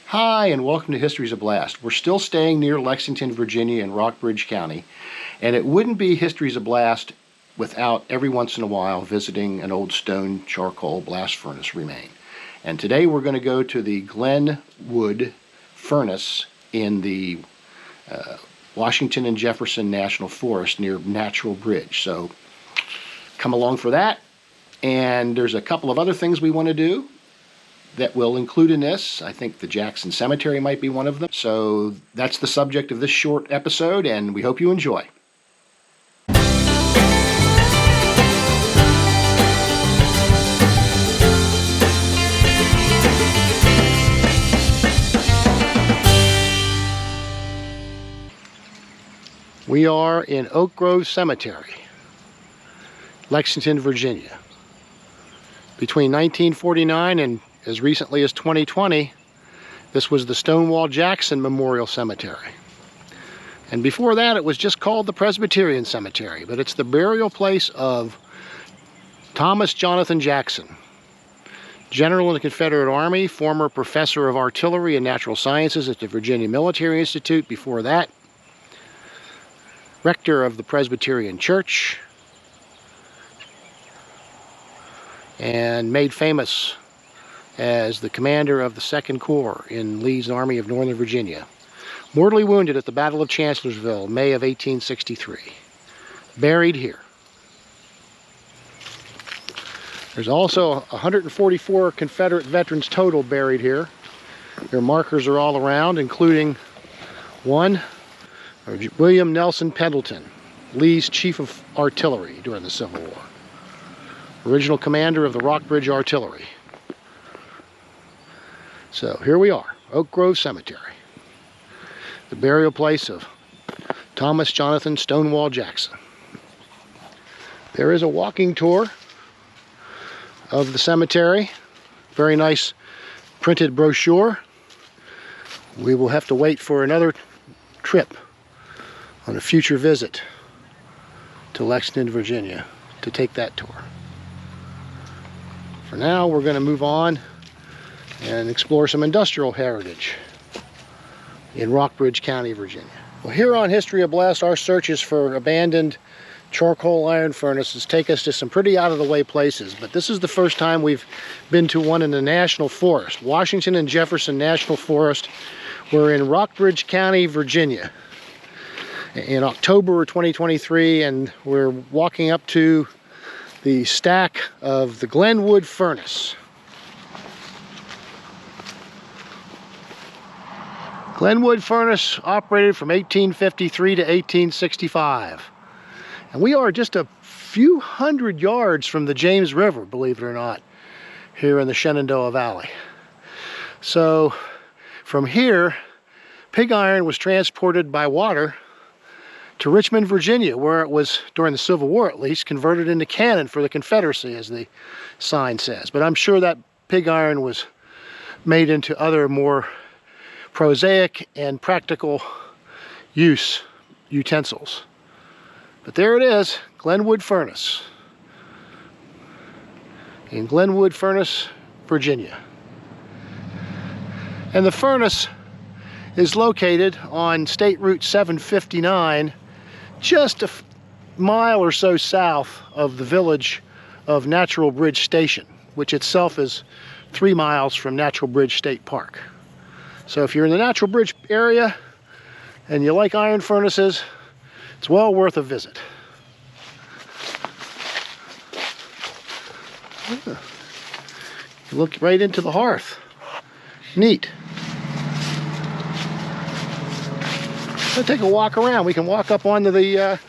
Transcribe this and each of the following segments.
Hi, and welcome to History's a Blast. We're still staying near Lexington, Virginia in Rockbridge County, and it wouldn't be History's a Blast without every once in a while visiting an old stone charcoal blast furnace remain. And today we're going to go to the Glenwood Furnace in the Washington and Jefferson National Forest near Natural Bridge. So come along for that. And there's a couple of other things we want to do that will include in this. I think the Jackson Cemetery might be one of them. So that's the subject of this short episode, and we hope you enjoy. We are in Oak Grove Cemetery, Lexington, Virginia. Between 1949 and as recently as 2020, this was the Stonewall Jackson Memorial Cemetery. And before that, it was just called the Presbyterian Cemetery, but it's the burial place of Thomas Jonathan Jackson, General in the Confederate Army, former professor of artillery and natural sciences at the Virginia Military Institute. Before that, rector of the Presbyterian Church, and made famous as the commander of the 2nd Corps in Lee's Army of Northern Virginia. Mortally wounded at the Battle of Chancellorsville, May of 1863. Buried here. There's also 144 Confederate veterans total buried here. Their markers are all around, including one, William Nelson Pendleton, Lee's Chief of Artillery during the Civil War. Original commander of the Rockbridge Artillery. So here we are, Oak Grove Cemetery, the burial place of Thomas Jonathan Stonewall Jackson. There is a walking tour of the cemetery. Very nice printed brochure. We will have to wait for another trip on a future visit to Lexington, Virginia to take that tour. For now, we're going to move on and explore some industrial heritage in Rockbridge County, Virginia. Well, here on History of Blast, our searches for abandoned charcoal iron furnaces take us to some pretty out-of-the-way places, but this is the first time we've been to one in the National Forest, Washington and Jefferson National Forest. We're in Rockbridge County, Virginia, in October 2023, and we're walking up to the stack of the Glenwood Furnace. Glenwood Furnace operated from 1853 to 1865. And we are just a few hundred yards from the James River, believe it or not, here in the Shenandoah Valley. So from here, pig iron was transported by water to Richmond, Virginia, where it was, during the Civil War at least, converted into cannon for the Confederacy, as the sign says. But I'm sure that pig iron was made into other more prosaic and practical use utensils. But there it is, Glenwood Furnace, in Glenwood Furnace, Virginia. And the furnace is located on State Route 759, just a mile or so south of the village of Natural Bridge Station, which itself is 3 miles from Natural Bridge State Park. So if you're in the Natural Bridge area and you like iron furnaces, it's well worth a visit. You look right into the hearth. Neat. Let's take a walk around. We can walk up onto the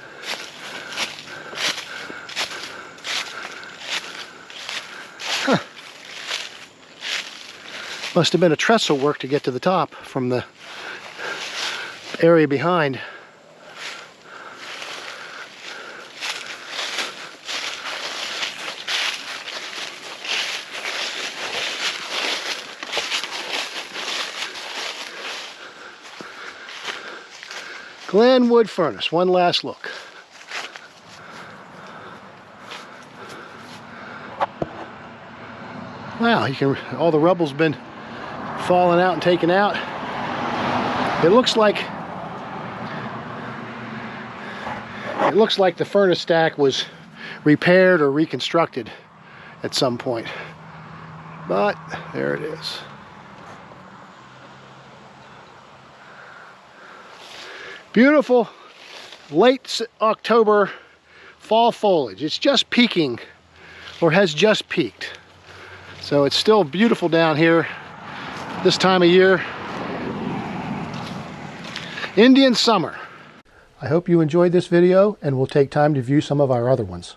Must have been a trestle work to get to the top from the area behind. Glenwood Furnace, one last look. Wow, all the rubble's been fallen out and taken out. It looks like the furnace stack was repaired or reconstructed at some point. But there it is. Beautiful late October fall foliage. It's just peaking, or has just peaked. So it's still beautiful down here this time of year. Indian summer. I hope you enjoyed this video and will take time to view some of our other ones.